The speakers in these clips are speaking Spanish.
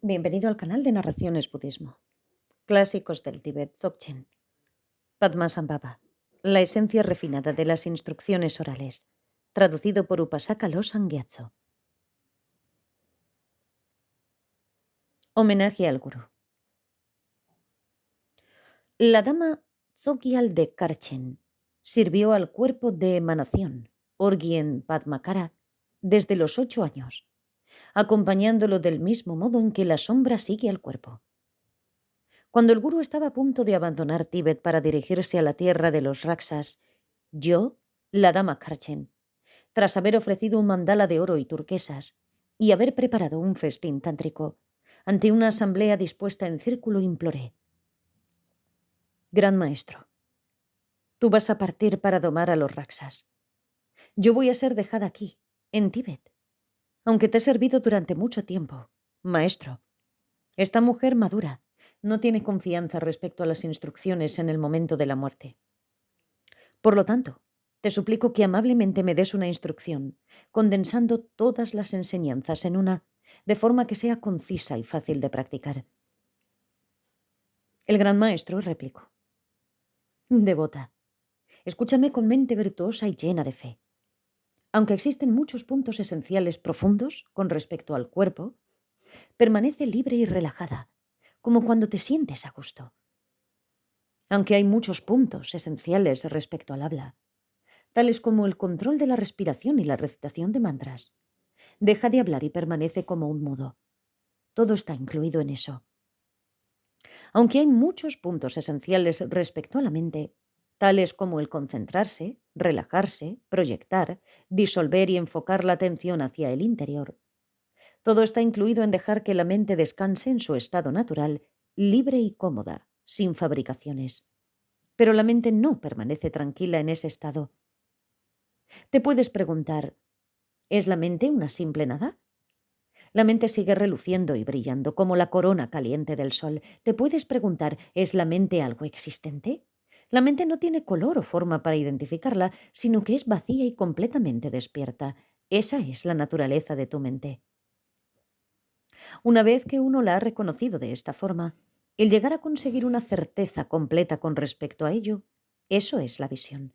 Bienvenido al canal de Narraciones Budismo. Clásicos del Tíbet Dzogchen. Padmasambhava. La esencia refinada de las instrucciones orales. Traducido por Upasaka Losang Gyatso. Homenaje al Gurú. La dama Tsogyal de Karchen sirvió al cuerpo de emanación, Orgyen Padmakara, desde los 8 años, acompañándolo del mismo modo en que la sombra sigue al cuerpo. Cuando el gurú estaba a punto de abandonar Tíbet para dirigirse a la tierra de los Raksas, yo, la dama Karchen, tras haber ofrecido un mandala de oro y turquesas y haber preparado un festín tántrico, ante una asamblea dispuesta en círculo imploré: Gran maestro, tú vas a partir para domar a los Raksas. Yo voy a ser dejada aquí, en Tíbet, aunque te he servido durante mucho tiempo, maestro. Esta mujer madura no tiene confianza respecto a las instrucciones en el momento de la muerte. Por lo tanto, te suplico que amablemente me des una instrucción, condensando todas las enseñanzas en una, de forma que sea concisa y fácil de practicar. El gran maestro replicó: Devota, escúchame con mente virtuosa y llena de fe. Aunque existen muchos puntos esenciales profundos con respecto al cuerpo, permanece libre y relajada, como cuando te sientes a gusto. Aunque hay muchos puntos esenciales respecto al habla, tales como el control de la respiración y la recitación de mantras, deja de hablar y permanece como un mudo. Todo está incluido en eso. Aunque hay muchos puntos esenciales respecto a la mente, tales como el concentrarse, relajarse, proyectar, disolver y enfocar la atención hacia el interior, todo está incluido en dejar que la mente descanse en su estado natural, libre y cómoda, sin fabricaciones. Pero la mente no permanece tranquila en ese estado. Te puedes preguntar, ¿es la mente una simple nada? La mente sigue reluciendo y brillando como la corona caliente del sol. Te puedes preguntar, ¿es la mente algo existente? La mente no tiene color o forma para identificarla, sino que es vacía y completamente despierta. Esa es la naturaleza de tu mente. Una vez que uno la ha reconocido de esta forma, el llegar a conseguir una certeza completa con respecto a ello, eso es la visión.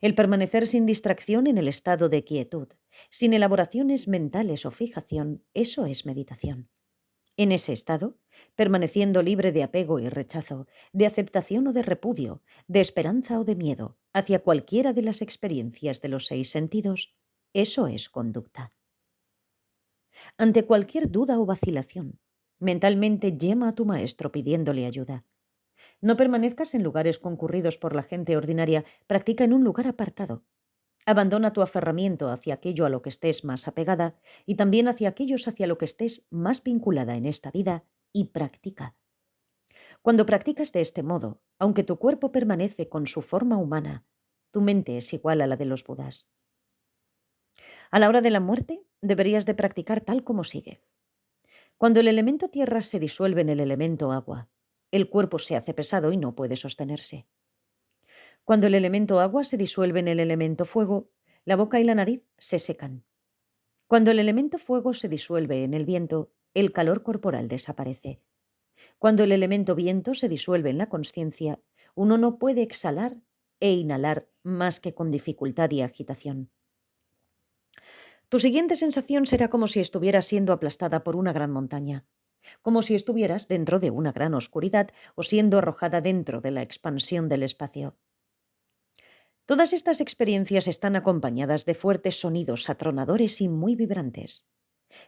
El permanecer sin distracción en el estado de quietud, sin elaboraciones mentales o fijación, eso es meditación. En ese estado, permaneciendo libre de apego y rechazo, de aceptación o de repudio, de esperanza o de miedo, hacia cualquiera de las experiencias de los 6 sentidos, eso es conducta. Ante cualquier duda o vacilación, mentalmente llama a tu maestro pidiéndole ayuda. No permanezcas en lugares concurridos por la gente ordinaria, practica en un lugar apartado. Abandona tu aferramiento hacia aquello a lo que estés más apegada y también hacia aquellos hacia lo que estés más vinculada en esta vida y practica. Cuando practicas de este modo, aunque tu cuerpo permanece con su forma humana, tu mente es igual a la de los Budas. A la hora de la muerte, deberías de practicar tal como sigue. Cuando el elemento tierra se disuelve en el elemento agua, el cuerpo se hace pesado y no puede sostenerse. Cuando el elemento agua se disuelve en el elemento fuego, la boca y la nariz se secan. Cuando el elemento fuego se disuelve en el viento, el calor corporal desaparece. Cuando el elemento viento se disuelve en la consciencia, uno no puede exhalar e inhalar más que con dificultad y agitación. Tu siguiente sensación será como si estuvieras siendo aplastada por una gran montaña, como si estuvieras dentro de una gran oscuridad o siendo arrojada dentro de la expansión del espacio. Todas estas experiencias están acompañadas de fuertes sonidos atronadores y muy vibrantes.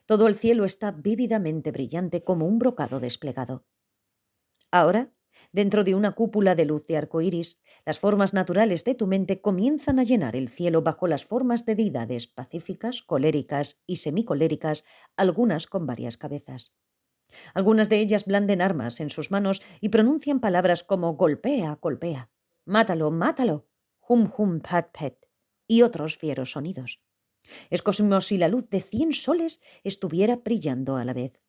Todo el cielo está vívidamente brillante como un brocado desplegado. Ahora, dentro de una cúpula de luz de arco iris, las formas naturales de tu mente comienzan a llenar el cielo bajo las formas de deidades pacíficas, coléricas y semicoléricas, algunas con varias cabezas. Algunas de ellas blanden armas en sus manos y pronuncian palabras como golpea, golpea, mátalo, mátalo, hum, hum, pat, pet, y otros fieros sonidos. Es como si la luz de 100 soles estuviera brillando a la vez.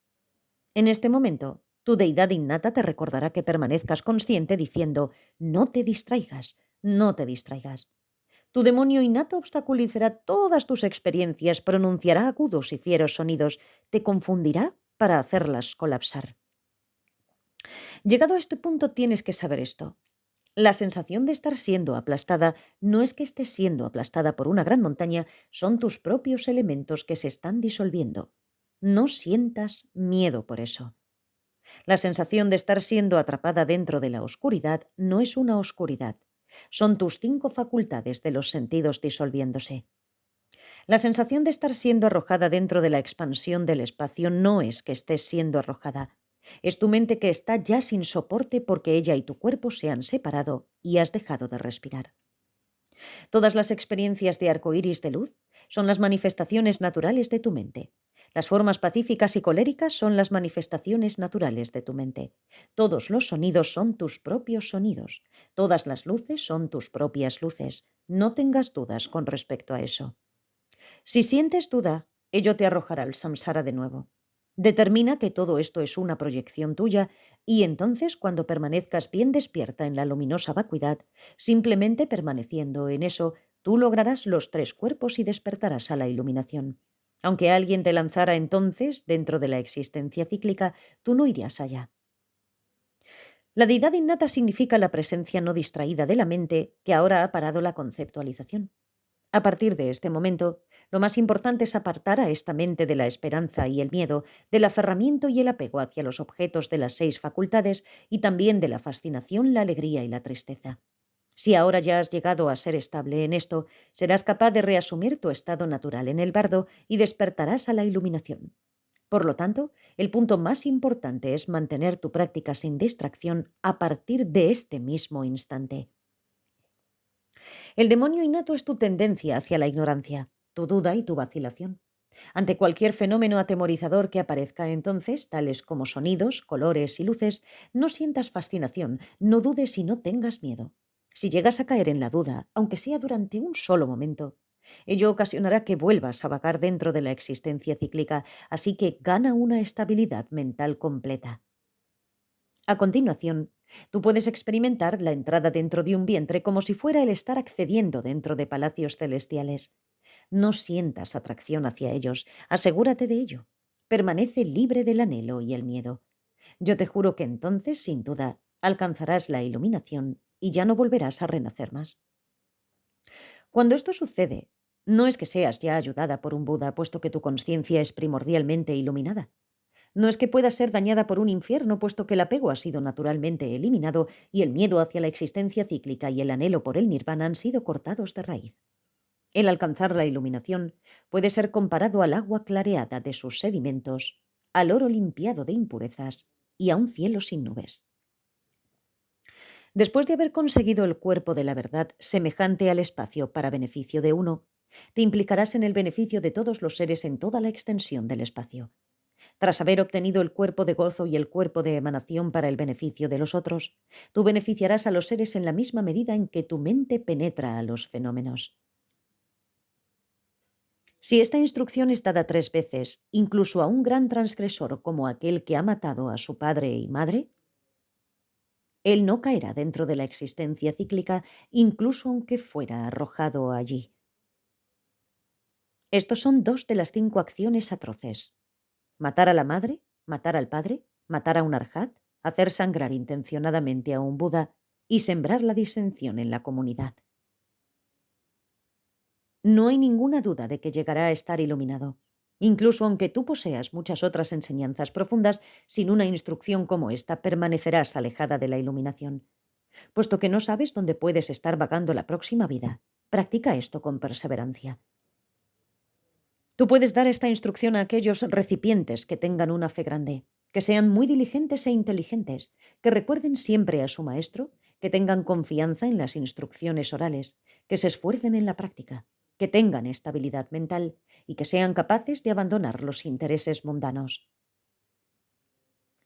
En este momento, tu deidad innata te recordará que permanezcas consciente diciendo: no te distraigas, no te distraigas. Tu demonio innato obstaculizará todas tus experiencias, pronunciará agudos y fieros sonidos, te confundirá para hacerlas colapsar. Llegado a este punto tienes que saber esto. La sensación de estar siendo aplastada no es que estés siendo aplastada por una gran montaña, son tus propios elementos que se están disolviendo. No sientas miedo por eso. La sensación de estar siendo atrapada dentro de la oscuridad no es una oscuridad. Son tus 5 facultades de los sentidos disolviéndose. La sensación de estar siendo arrojada dentro de la expansión del espacio no es que estés siendo arrojada. Es tu mente que está ya sin soporte porque ella y tu cuerpo se han separado y has dejado de respirar. Todas las experiencias de arco iris de luz son las manifestaciones naturales de tu mente. Las formas pacíficas y coléricas son las manifestaciones naturales de tu mente. Todos los sonidos son tus propios sonidos. Todas las luces son tus propias luces. No tengas dudas con respecto a eso. Si sientes duda, ello te arrojará al samsara de nuevo. Determina que todo esto es una proyección tuya y entonces cuando permanezcas bien despierta en la luminosa vacuidad, simplemente permaneciendo en eso, tú lograrás los 3 cuerpos y despertarás a la iluminación. Aunque alguien te lanzara entonces dentro de la existencia cíclica, tú no irías allá. La deidad innata significa la presencia no distraída de la mente que ahora ha parado la conceptualización. A partir de este momento, lo más importante es apartar a esta mente de la esperanza y el miedo, del aferramiento y el apego hacia los objetos de las 6 facultades y también de la fascinación, la alegría y la tristeza. Si ahora ya has llegado a ser estable en esto, serás capaz de reasumir tu estado natural en el bardo y despertarás a la iluminación. Por lo tanto, el punto más importante es mantener tu práctica sin distracción a partir de este mismo instante. El demonio innato es tu tendencia hacia la ignorancia, tu duda y tu vacilación. Ante cualquier fenómeno atemorizador que aparezca entonces, tales como sonidos, colores y luces, no sientas fascinación, no dudes y no tengas miedo. Si llegas a caer en la duda, aunque sea durante un solo momento, ello ocasionará que vuelvas a vagar dentro de la existencia cíclica, así que gana una estabilidad mental completa. A continuación, tú puedes experimentar la entrada dentro de un vientre como si fuera el estar accediendo dentro de palacios celestiales. No sientas atracción hacia ellos, asegúrate de ello. Permanece libre del anhelo y el miedo. Yo te juro que entonces, sin duda, alcanzarás la iluminación y ya no volverás a renacer más. Cuando esto sucede, no es que seas ya ayudada por un Buda, puesto que tu conciencia es primordialmente iluminada. No es que pueda ser dañada por un infierno, puesto que el apego ha sido naturalmente eliminado y el miedo hacia la existencia cíclica y el anhelo por el nirvana han sido cortados de raíz. El alcanzar la iluminación puede ser comparado al agua clareada de sus sedimentos, al oro limpiado de impurezas y a un cielo sin nubes. Después de haber conseguido el cuerpo de la verdad semejante al espacio para beneficio de uno, te implicarás en el beneficio de todos los seres en toda la extensión del espacio. Tras haber obtenido el cuerpo de gozo y el cuerpo de emanación para el beneficio de los otros, tú beneficiarás a los seres en la misma medida en que tu mente penetra a los fenómenos. Si esta instrucción es dada 3 veces, incluso a un gran transgresor como aquel que ha matado a su padre y madre, él no caerá dentro de la existencia cíclica, incluso aunque fuera arrojado allí. Estos son 2 de las 5 acciones atroces: matar a la madre, matar al padre, matar a un arhat, hacer sangrar intencionadamente a un Buda y sembrar la disensión en la comunidad. No hay ninguna duda de que llegará a estar iluminado. Incluso aunque tú poseas muchas otras enseñanzas profundas, sin una instrucción como esta permanecerás alejada de la iluminación. Puesto que no sabes dónde puedes estar vagando la próxima vida, practica esto con perseverancia. Tú puedes dar esta instrucción a aquellos recipientes que tengan una fe grande, que sean muy diligentes e inteligentes, que recuerden siempre a su maestro, que tengan confianza en las instrucciones orales, que se esfuercen en la práctica, que tengan estabilidad mental y que sean capaces de abandonar los intereses mundanos.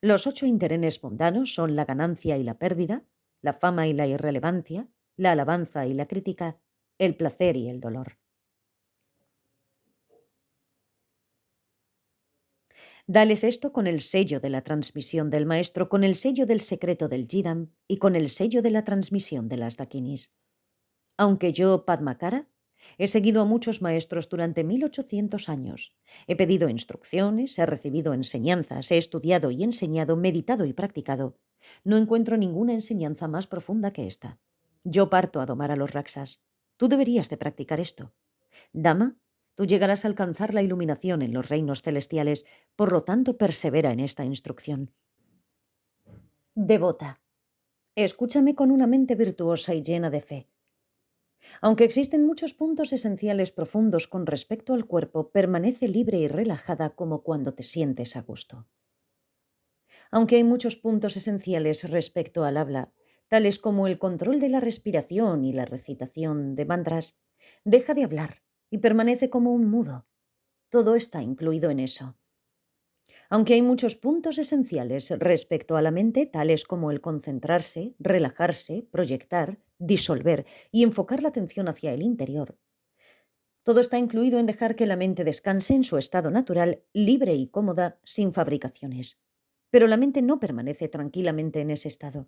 Los 8 intereses mundanos son la ganancia y la pérdida, la fama y la irrelevancia, la alabanza y la crítica, el placer y el dolor. Dales esto con el sello de la transmisión del maestro, con el sello del secreto del Yidam y con el sello de la transmisión de las Dakinis. Aunque yo, Padmakara, He seguido a muchos maestros durante 1800 años. He pedido instrucciones, he recibido enseñanzas, he estudiado y enseñado, meditado y practicado. No encuentro ninguna enseñanza más profunda que esta. Yo parto a domar a los Rakshas. Tú deberías de practicar esto. Dama, tú llegarás a alcanzar la iluminación en los reinos celestiales, por lo tanto persevera en esta instrucción. Devota, escúchame con una mente virtuosa y llena de fe. Aunque existen muchos puntos esenciales profundos con respecto al cuerpo, permanece libre y relajada como cuando te sientes a gusto. Aunque hay muchos puntos esenciales respecto al habla, tales como el control de la respiración y la recitación de mantras, deja de hablar y permanece como un mudo. Todo está incluido en eso. Aunque hay muchos puntos esenciales respecto a la mente, tales como el concentrarse, relajarse, proyectar, disolver y enfocar la atención hacia el interior. Todo está incluido en dejar que la mente descanse en su estado natural, libre y cómoda, sin fabricaciones. Pero la mente no permanece tranquilamente en ese estado.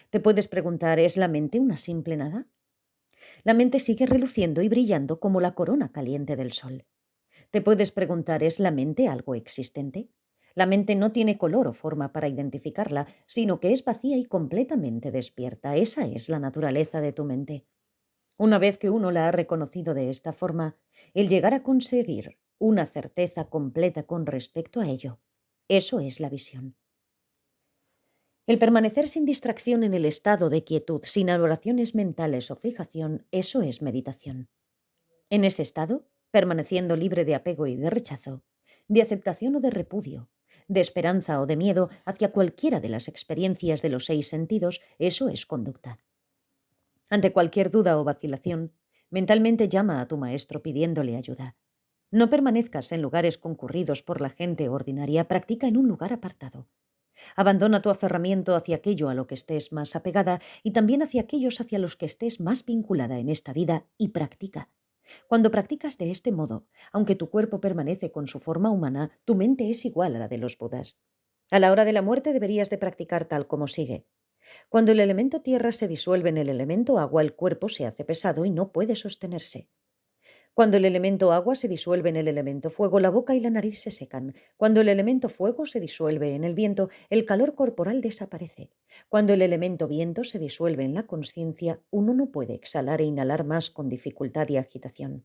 Te puedes preguntar, ¿es la mente una simple nada? La mente sigue reluciendo y brillando como la corona caliente del sol. Te puedes preguntar, ¿es la mente algo existente? La mente no tiene color o forma para identificarla, sino que es vacía y completamente despierta. Esa es la naturaleza de tu mente. Una vez que uno la ha reconocido de esta forma, el llegar a conseguir una certeza completa con respecto a ello, eso es la visión. El permanecer sin distracción en el estado de quietud, sin aloraciones mentales o fijación, eso es meditación. En ese estado, permaneciendo libre de apego y de rechazo, de aceptación o de repudio, de esperanza o de miedo hacia cualquiera de las experiencias de los 6 sentidos, eso es conducta. Ante cualquier duda o vacilación, mentalmente llama a tu maestro pidiéndole ayuda. No permanezcas en lugares concurridos por la gente ordinaria, practica en un lugar apartado. Abandona tu aferramiento hacia aquello a lo que estés más apegada y también hacia aquellos hacia los que estés más vinculada en esta vida y practica. Cuando practicas de este modo, aunque tu cuerpo permanece con su forma humana, tu mente es igual a la de los Budas. A la hora de la muerte deberías de practicar tal como sigue. Cuando el elemento tierra se disuelve en el elemento agua, el cuerpo se hace pesado y no puede sostenerse. Cuando el elemento agua se disuelve en el elemento fuego, la boca y la nariz se secan. Cuando el elemento fuego se disuelve en el viento, el calor corporal desaparece. Cuando el elemento viento se disuelve en la consciencia, uno no puede exhalar e inhalar más con dificultad y agitación.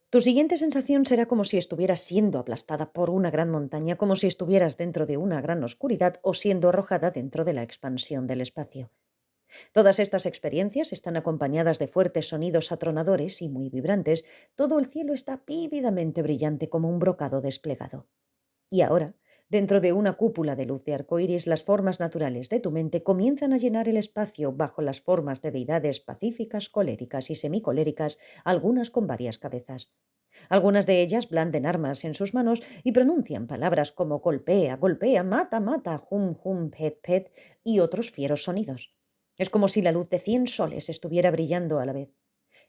Tu siguiente sensación será como si estuvieras siendo aplastada por una gran montaña, como si estuvieras dentro de una gran oscuridad o siendo arrojada dentro de la expansión del espacio. Todas estas experiencias están acompañadas de fuertes sonidos atronadores y muy vibrantes. Todo el cielo está vívidamente brillante como un brocado desplegado. Y ahora, dentro de una cúpula de luz de arcoíris, las formas naturales de tu mente comienzan a llenar el espacio bajo las formas de deidades pacíficas, coléricas y semicoléricas, algunas con varias cabezas. Algunas de ellas blanden armas en sus manos y pronuncian palabras como golpea, golpea, mata, mata, hum, hum, pet, pet y otros fieros sonidos. Es como si la luz de 100 soles estuviera brillando a la vez.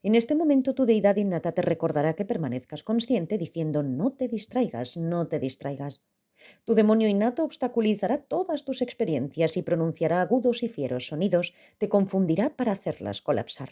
En este momento tu deidad innata te recordará que permanezcas consciente diciendo no te distraigas, no te distraigas. Tu demonio innato obstaculizará todas tus experiencias y pronunciará agudos y fieros sonidos, te confundirá para hacerlas colapsar.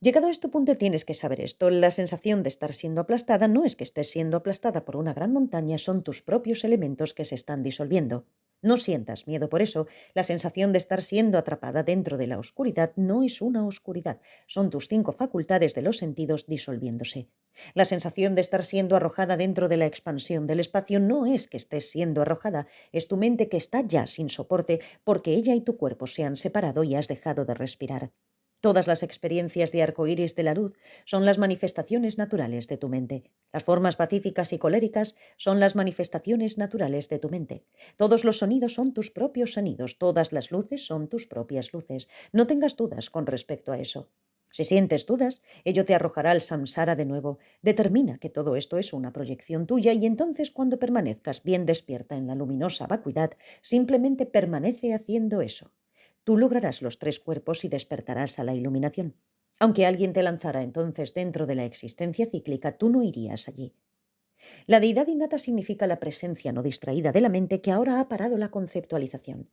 Llegado a este punto tienes que saber esto, la sensación de estar siendo aplastada no es que estés siendo aplastada por una gran montaña, son tus propios elementos que se están disolviendo. No sientas miedo por eso, la sensación de estar siendo atrapada dentro de la oscuridad no es una oscuridad, son tus 5 facultades de los sentidos disolviéndose. La sensación de estar siendo arrojada dentro de la expansión del espacio no es que estés siendo arrojada, es tu mente que está ya sin soporte porque ella y tu cuerpo se han separado y has dejado de respirar. Todas las experiencias de arcoíris de la luz son las manifestaciones naturales de tu mente. Las formas pacíficas y coléricas son las manifestaciones naturales de tu mente. Todos los sonidos son tus propios sonidos. Todas las luces son tus propias luces. No tengas dudas con respecto a eso. Si sientes dudas, ello te arrojará al samsara de nuevo. Determina que todo esto es una proyección tuya y entonces cuando permanezcas bien despierta en la luminosa vacuidad, simplemente permanece haciendo eso. Tú lograrás los 3 cuerpos y despertarás a la iluminación. Aunque alguien te lanzara entonces dentro de la existencia cíclica, tú no irías allí. La deidad innata significa la presencia no distraída de la mente que ahora ha parado la conceptualización.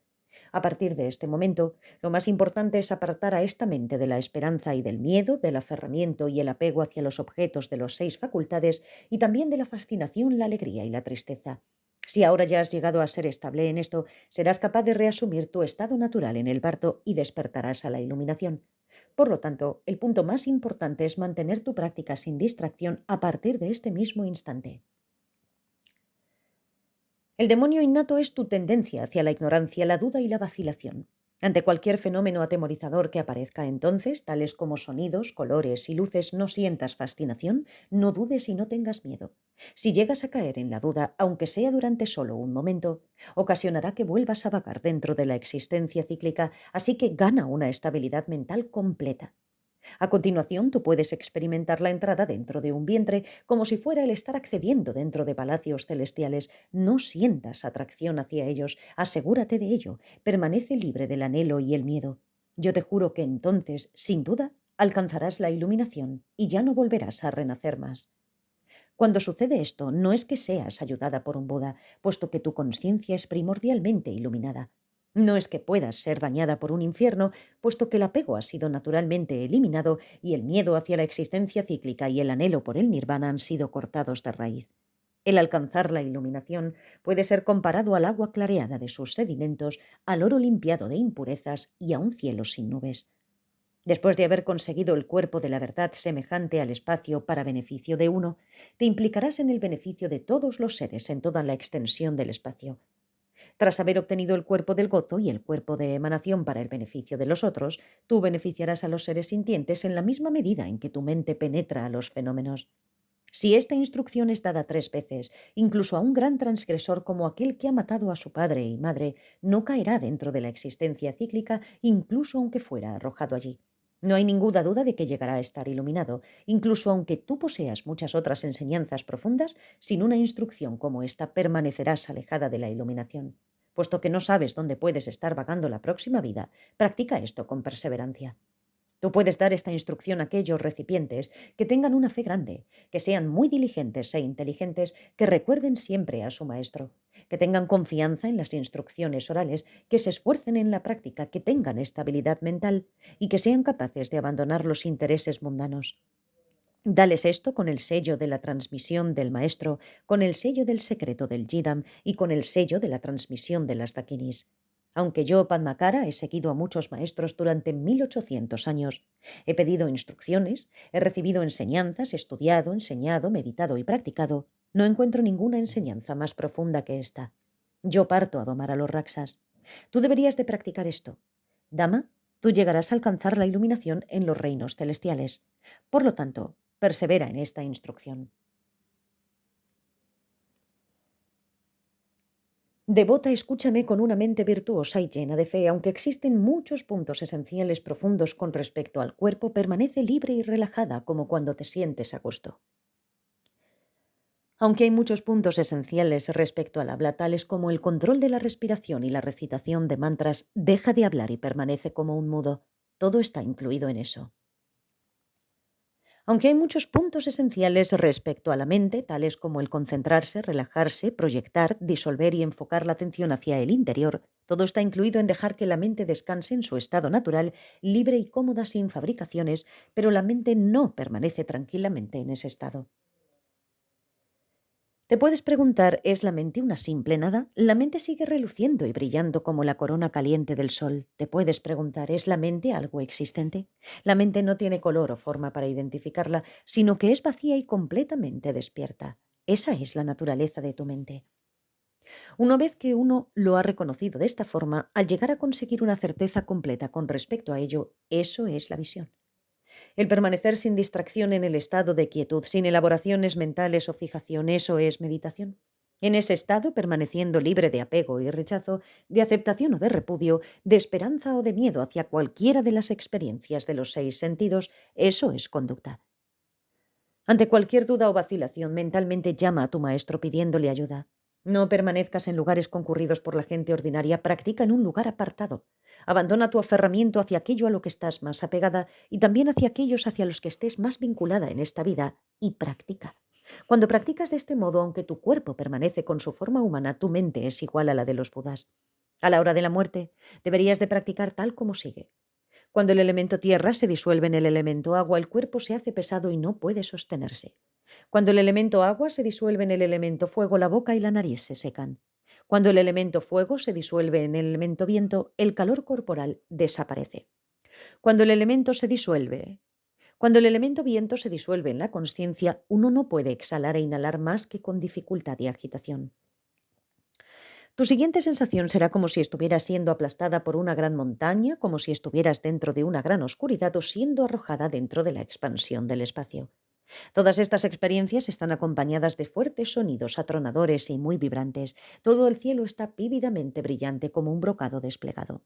A partir de este momento, lo más importante es apartar a esta mente de la esperanza y del miedo, del aferramiento y el apego hacia los objetos de los 6 facultades y también de la fascinación, la alegría y la tristeza. Si ahora ya has llegado a ser estable en esto, serás capaz de reasumir tu estado natural en el parto y despertarás a la iluminación. Por lo tanto, el punto más importante es mantener tu práctica sin distracción a partir de este mismo instante. El demonio innato es tu tendencia hacia la ignorancia, la duda y la vacilación. Ante cualquier fenómeno atemorizador que aparezca entonces, tales como sonidos, colores y luces, no sientas fascinación, no dudes y no tengas miedo. Si llegas a caer en la duda, aunque sea durante solo un momento, ocasionará que vuelvas a vagar dentro de la existencia cíclica, así que gana una estabilidad mental completa. A continuación, tú puedes experimentar la entrada dentro de un vientre como si fuera el estar accediendo dentro de palacios celestiales. No sientas atracción hacia ellos, asegúrate de ello, permanece libre del anhelo y el miedo. Yo te juro que entonces, sin duda, alcanzarás la iluminación y ya no volverás a renacer más. Cuando sucede esto, no es que seas ayudada por un Buda, puesto que tu conciencia es primordialmente iluminada. No es que puedas ser dañada por un infierno, puesto que el apego ha sido naturalmente eliminado y el miedo hacia la existencia cíclica y el anhelo por el nirvana han sido cortados de raíz. El alcanzar la iluminación puede ser comparado al agua clareada de sus sedimentos, al oro limpiado de impurezas y a un cielo sin nubes. Después de haber conseguido el cuerpo de la verdad semejante al espacio para beneficio de uno, te implicarás en el beneficio de todos los seres en toda la extensión del espacio. Tras haber obtenido el cuerpo del gozo y el cuerpo de emanación para el beneficio de los otros, tú beneficiarás a los seres sintientes en la misma medida en que tu mente penetra a los fenómenos. Si esta instrucción es dada 3 veces, incluso a un gran transgresor como aquel que ha matado a su padre y madre, no caerá dentro de la existencia cíclica, incluso aunque fuera arrojado allí. No hay ninguna duda de que llegará a estar iluminado, incluso aunque tú poseas muchas otras enseñanzas profundas, sin una instrucción como esta permanecerás alejada de la iluminación. Puesto que no sabes dónde puedes estar vagando la próxima vida, practica esto con perseverancia. Tú puedes dar esta instrucción a aquellos recipientes que tengan una fe grande, que sean muy diligentes e inteligentes, que recuerden siempre a su maestro, que tengan confianza en las instrucciones orales, que se esfuercen en la práctica, que tengan estabilidad mental y que sean capaces de abandonar los intereses mundanos. Dales esto con el sello de la transmisión del maestro, con el sello del secreto del Yidam y con el sello de la transmisión de las Dakinis. Aunque yo, Padmakara, he seguido a muchos maestros durante 1800 años, he pedido instrucciones, he recibido enseñanzas, estudiado, enseñado, meditado y practicado, no encuentro ninguna enseñanza más profunda que esta. Yo parto a domar a los Raksas. Tú deberías de practicar esto. Dama, tú llegarás a alcanzar la iluminación en los reinos celestiales. Por lo tanto, persevera en esta instrucción. Devota, escúchame con una mente virtuosa y llena de fe. Aunque existen muchos puntos esenciales profundos con respecto al cuerpo, permanece libre y relajada como cuando te sientes a gusto. Aunque hay muchos puntos esenciales respecto al habla, tales como el control de la respiración y la recitación de mantras, deja de hablar y permanece como un mudo. Todo está incluido en eso. Aunque hay muchos puntos esenciales respecto a la mente, tales como el concentrarse, relajarse, proyectar, disolver y enfocar la atención hacia el interior, todo está incluido en dejar que la mente descanse en su estado natural, libre y cómoda sin fabricaciones, pero la mente no permanece tranquilamente en ese estado. Te puedes preguntar, ¿es la mente una simple nada? La mente sigue reluciendo y brillando como la corona caliente del sol. Te puedes preguntar, ¿es la mente algo existente? La mente no tiene color o forma para identificarla, sino que es vacía y completamente despierta. Esa es la naturaleza de tu mente. Una vez que uno lo ha reconocido de esta forma, al llegar a conseguir una certeza completa con respecto a ello, eso es la visión. El permanecer sin distracción en el estado de quietud, sin elaboraciones mentales o fijación, eso es meditación. En ese estado, permaneciendo libre de apego y rechazo, de aceptación o de repudio, de esperanza o de miedo hacia cualquiera de las experiencias de los 6 sentidos, eso es conducta. Ante cualquier duda o vacilación, mentalmente llama a tu maestro pidiéndole ayuda. No permanezcas en lugares concurridos por la gente ordinaria, practica en un lugar apartado. Abandona tu aferramiento hacia aquello a lo que estás más apegada y también hacia aquellos hacia los que estés más vinculada en esta vida y practica. Cuando practicas de este modo, aunque tu cuerpo permanece con su forma humana, tu mente es igual a la de los Budas. A la hora de la muerte, deberías de practicar tal como sigue. Cuando el elemento tierra se disuelve en el elemento agua, el cuerpo se hace pesado y no puede sostenerse. Cuando el elemento agua se disuelve en el elemento fuego, la boca y la nariz se secan. Cuando el elemento fuego se disuelve en el elemento viento, el calor corporal desaparece. Cuando el elemento se disuelve, cuando el elemento viento se disuelve en la consciencia, uno no puede exhalar e inhalar más que con dificultad y agitación. Tu siguiente sensación será como si estuvieras siendo aplastada por una gran montaña, como si estuvieras dentro de una gran oscuridad o siendo arrojada dentro de la expansión del espacio. Todas estas experiencias están acompañadas de fuertes sonidos atronadores y muy vibrantes. Todo el cielo está vívidamente brillante como un brocado desplegado.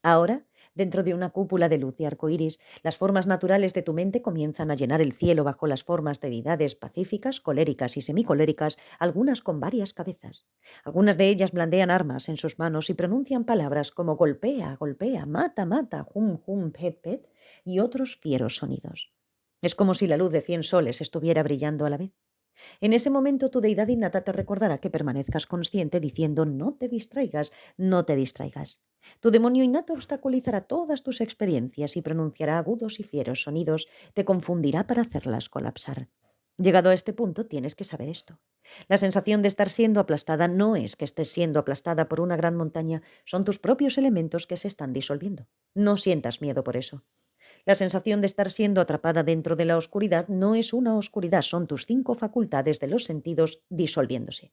Ahora, dentro de una cúpula de luz y arcoíris, las formas naturales de tu mente comienzan a llenar el cielo bajo las formas de deidades pacíficas, coléricas y semicoléricas, algunas con varias cabezas. Algunas de ellas blandean armas en sus manos y pronuncian palabras como golpea, golpea, mata, mata, hum, hum, pet, pet, y otros fieros sonidos. Es como si la luz de 100 soles estuviera brillando a la vez. En ese momento tu deidad innata te recordará que permanezcas consciente diciendo no te distraigas, no te distraigas. Tu demonio innato obstaculizará todas tus experiencias y pronunciará agudos y fieros sonidos, te confundirá para hacerlas colapsar. Llegado a este punto tienes que saber esto. La sensación de estar siendo aplastada no es que estés siendo aplastada por una gran montaña, son tus propios elementos que se están disolviendo. No sientas miedo por eso. La sensación de estar siendo atrapada dentro de la oscuridad no es una oscuridad, son tus 5 facultades de los sentidos disolviéndose.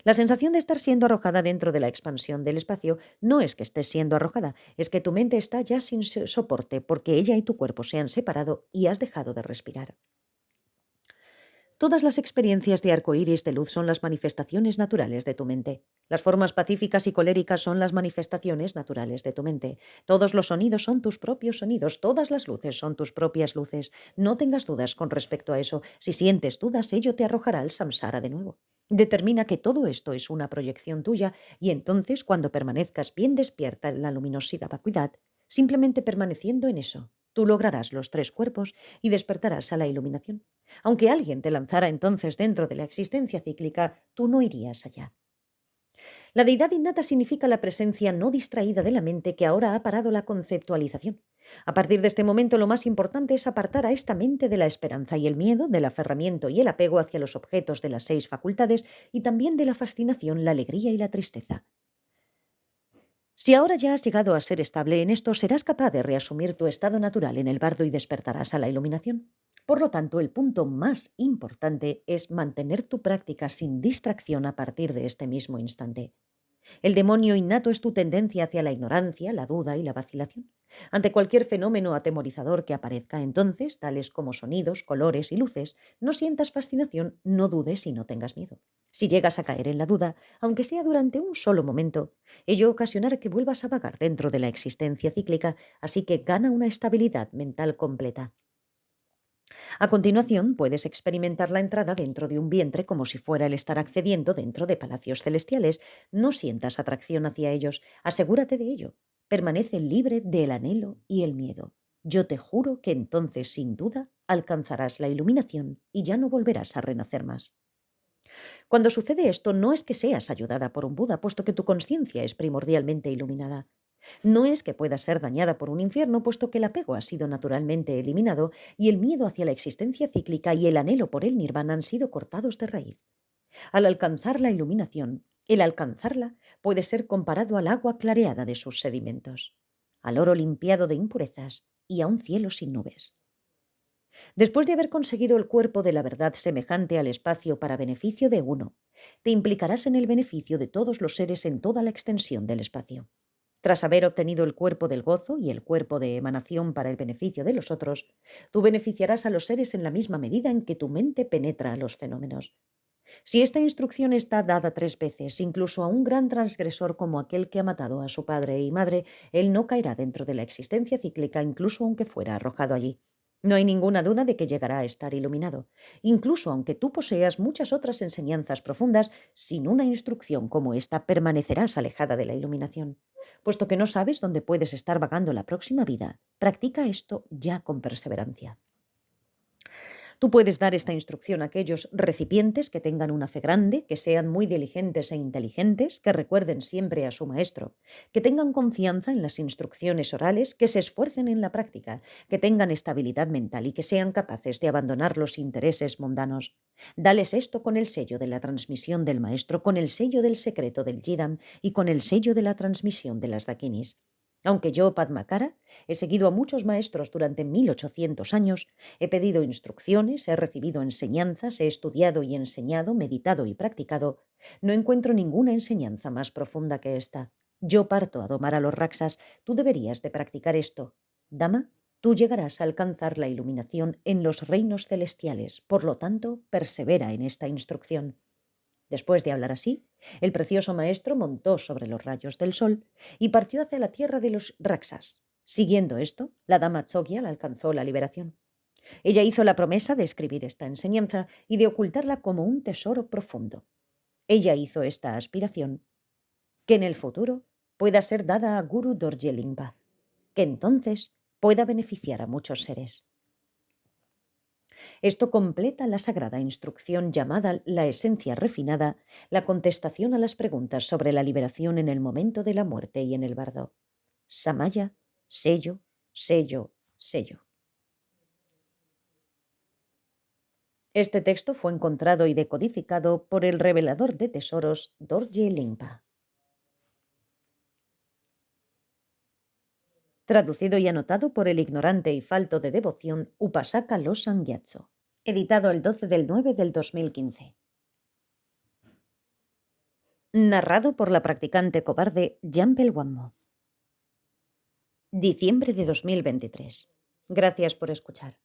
La sensación de estar siendo arrojada dentro de la expansión del espacio no es que estés siendo arrojada, es que tu mente está ya sin soporte porque ella y tu cuerpo se han separado y has dejado de respirar. Todas las experiencias de arco iris de luz son las manifestaciones naturales de tu mente. Las formas pacíficas y coléricas son las manifestaciones naturales de tu mente. Todos los sonidos son tus propios sonidos. Todas las luces son tus propias luces. No tengas dudas con respecto a eso. Si sientes dudas, ello te arrojará al samsara de nuevo. Determina que todo esto es una proyección tuya y entonces, cuando permanezcas bien despierta en la luminosidad vacuidad, simplemente permaneciendo en eso, tú lograrás los 3 cuerpos y despertarás a la iluminación. Aunque alguien te lanzara entonces dentro de la existencia cíclica, tú no irías allá. La deidad innata significa la presencia no distraída de la mente que ahora ha parado la conceptualización. A partir de este momento lo más importante es apartar a esta mente de la esperanza y el miedo, del aferramiento y el apego hacia los objetos de las 6 facultades y también de la fascinación, la alegría y la tristeza. Si ahora ya has llegado a ser estable en esto, serás capaz de reasumir tu estado natural en el bardo y despertarás a la iluminación. Por lo tanto, el punto más importante es mantener tu práctica sin distracción a partir de este mismo instante. El demonio innato es tu tendencia hacia la ignorancia, la duda y la vacilación. Ante cualquier fenómeno atemorizador que aparezca entonces, tales como sonidos, colores y luces, no sientas fascinación, no dudes y no tengas miedo. Si llegas a caer en la duda, aunque sea durante un solo momento, ello ocasionará que vuelvas a vagar dentro de la existencia cíclica, así que gana una estabilidad mental completa. A continuación, puedes experimentar la entrada dentro de un vientre como si fuera el estar accediendo dentro de palacios celestiales. No sientas atracción hacia ellos, asegúrate de ello. Permanece libre del anhelo y el miedo. Yo te juro que entonces, sin duda, alcanzarás la iluminación y ya no volverás a renacer más. Cuando sucede esto, no es que seas ayudada por un Buda, puesto que tu conciencia es primordialmente iluminada. No es que pueda ser dañada por un infierno, puesto que el apego ha sido naturalmente eliminado y el miedo hacia la existencia cíclica y el anhelo por el nirvana han sido cortados de raíz. Al alcanzar la iluminación, el alcanzarla puede ser comparado al agua clareada de sus sedimentos, al oro limpiado de impurezas y a un cielo sin nubes. Después de haber conseguido el cuerpo de la verdad semejante al espacio para beneficio de uno, te implicarás en el beneficio de todos los seres en toda la extensión del espacio. Tras haber obtenido el cuerpo del gozo y el cuerpo de emanación para el beneficio de los otros, tú beneficiarás a los seres en la misma medida en que tu mente penetra a los fenómenos. Si esta instrucción está dada 3 veces, incluso a un gran transgresor como aquel que ha matado a su padre y madre, él no caerá dentro de la existencia cíclica, incluso aunque fuera arrojado allí. No hay ninguna duda de que llegará a estar iluminado. Incluso aunque tú poseas muchas otras enseñanzas profundas, sin una instrucción como esta permanecerás alejada de la iluminación. Puesto que no sabes dónde puedes estar vagando la próxima vida, practica esto ya con perseverancia. Tú puedes dar esta instrucción a aquellos recipientes que tengan una fe grande, que sean muy diligentes e inteligentes, que recuerden siempre a su maestro, que tengan confianza en las instrucciones orales, que se esfuercen en la práctica, que tengan estabilidad mental y que sean capaces de abandonar los intereses mundanos. Dales esto con el sello de la transmisión del maestro, con el sello del secreto del Yidam y con el sello de la transmisión de las Dakinis. Aunque yo, Padmakara, he seguido a muchos maestros durante 1800 años, he pedido instrucciones, he recibido enseñanzas, he estudiado y enseñado, meditado y practicado, no encuentro ninguna enseñanza más profunda que esta. Yo parto a domar a los Raksas, tú deberías de practicar esto. Dama, tú llegarás a alcanzar la iluminación en los reinos celestiales, por lo tanto, persevera en esta instrucción. Después de hablar así, el precioso maestro montó sobre los rayos del sol y partió hacia la tierra de los Raksas. Siguiendo esto, la dama Tsogyal alcanzó la liberación. Ella hizo la promesa de escribir esta enseñanza y de ocultarla como un tesoro profundo. Ella hizo esta aspiración, que en el futuro pueda ser dada a Guru Dorje Lingpa, que entonces pueda beneficiar a muchos seres. Esto completa la sagrada instrucción llamada la esencia refinada, la contestación a las preguntas sobre la liberación en el momento de la muerte y en el bardo. Samaya, sello, sello, sello. Este texto fue encontrado y decodificado por el revelador de tesoros Dorje Lingpa. Traducido y anotado por el ignorante y falto de devoción Upasaka Losang Gyatso. Editado el 12 del 9 del 2015. Narrado por la practicante cobarde Yampel Wammo. Diciembre de 2023. Gracias por escuchar.